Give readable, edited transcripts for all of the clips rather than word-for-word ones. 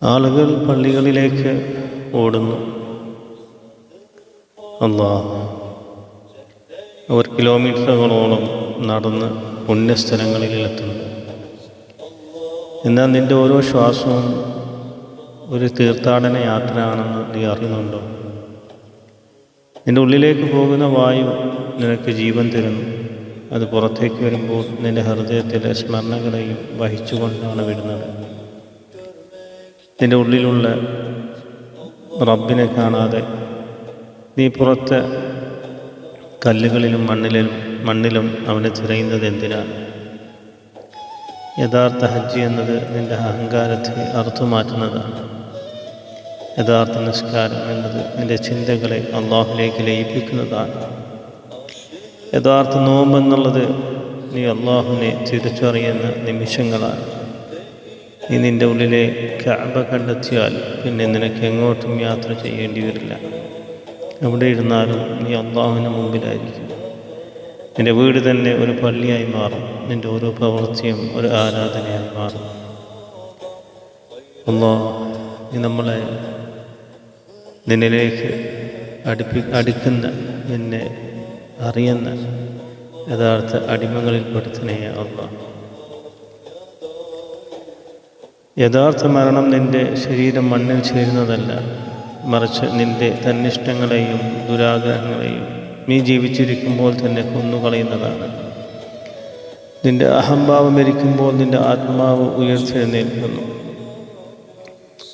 ആളുകൾ പള്ളികളിലേക്ക് ഓടുന്നു. അവർ കിലോമീറ്ററുകളോളം നടന്ന് പുണ്യസ്ഥലങ്ങളിലെത്തുന്നു. എന്നാൽ നിൻ്റെ ഓരോ ശ്വാസവും ഒരു തീർത്ഥാടന യാത്രയാണെന്ന് നീ അറിയുന്നുണ്ടോ? നിൻ്റെ ഉള്ളിലേക്ക് പോകുന്ന വായു നിനക്ക് ജീവൻ തരുന്നു. അത് പുറത്തേക്ക് വരുമ്പോൾ നിൻ്റെ ഹൃദയത്തിലെ സ്മരണകളെയും വഹിച്ചുകൊണ്ടാണ് വിടുന്നത്. നിൻ്റെ ഉള്ളിലുള്ള റബ്ബിനെ കാണാതെ നീ പുറത്തെ കല്ലുകളിലും മണ്ണിലും അവനെ തിരയുന്നത് എന്തിനാണ്? യഥാർത്ഥ ഹജ്ജ് എന്നത് നിൻ്റെ അഹങ്കാരത്തെ അറുത്തുമാറ്റുന്നതാണ്. യഥാർത്ഥ നിസ്കാരം എന്നത് നിൻ്റെ ചിന്തകളെ അള്ളാഹുലേക്ക് ലയിപ്പിക്കുന്നതാണ്. യഥാർത്ഥ നോമ്പെന്നുള്ളത് നീ അള്ളാഹുവിനെ തിരിച്ചറിയുന്ന നിമിഷങ്ങളാണ്. നീ നിൻ്റെ ഉള്ളിലെ കഅബ കണ്ടെത്തിയാൽ പിന്നെ നിനക്ക് എങ്ങോട്ടും യാത്ര ചെയ്യേണ്ടി വരില്ല. എവിടെ ഇരുന്നാലും നീ അള്ളാഹുവിന് മുമ്പിലായിരിക്കും. നിൻ്റെ വീട് തന്നെ ഒരു പള്ളിയായി മാറും. നിൻ്റെ ഓരോ പ്രവൃത്തിയും ഒരു ആരാധനയായി മാറും. അല്ലാഹ് നീ നമ്മളെ നിന്നിലേക്ക് അടുക്കുന്ന, നിന്നെ അറിയുന്ന യഥാർത്ഥ അടിമകളിൽ പെടുത്തണേ അല്ലാഹ്. യഥാർത്ഥ മരണം നിൻ്റെ ശരീരം മണ്ണിൽ ചേരുന്നതല്ല, മറിച്ച് നിൻ്റെ തന്നിഷ്ടങ്ങളെയും ദുരാഗ്രഹങ്ങളെയും നീ ജീവിച്ചിരിക്കുമ്പോൾ തന്നെ കൊന്നുകളയുന്നതാണ്. നിൻ്റെ അഹംഭാവം മരിക്കുമ്പോൾ നിൻ്റെ ആത്മാവ് ഉയർത്തെഴുന്നേൽക്കുന്നു.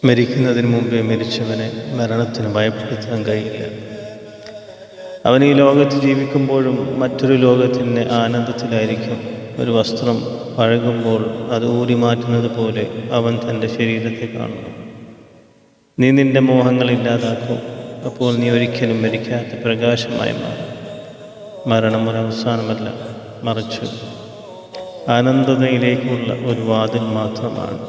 മരിക്കുന്നതിന് മുമ്പേ മരിച്ചവനെ മരണത്തിന് ഭയപ്പെടുത്താൻ കഴിയില്ല. അവൻ ഈ ലോകത്ത് ജീവിക്കുമ്പോഴും മറ്റൊരു ലോകത്തിൻ്റെ ആനന്ദത്തിലായിരിക്കും. ഒരു വസ്ത്രം പഴകുമ്പോൾ അത് ഊരി മാറ്റുന്നത് പോലെ അവൻ തൻ്റെ ശരീരത്തെ കാണുന്നു. നീ നിൻ്റെ മോഹങ്ങൾ ഇല്ലാതാക്കും. അപ്പോൾ നീ ഒരിക്കലും മരിക്കാത്ത പ്രകാശമായി മാറും. മരണം ഒരു അവസാനമല്ല, മറിച്ച് ആനന്ദതയിലേക്കുള്ള ഒരു വാതിൽ മാത്രമാണ്.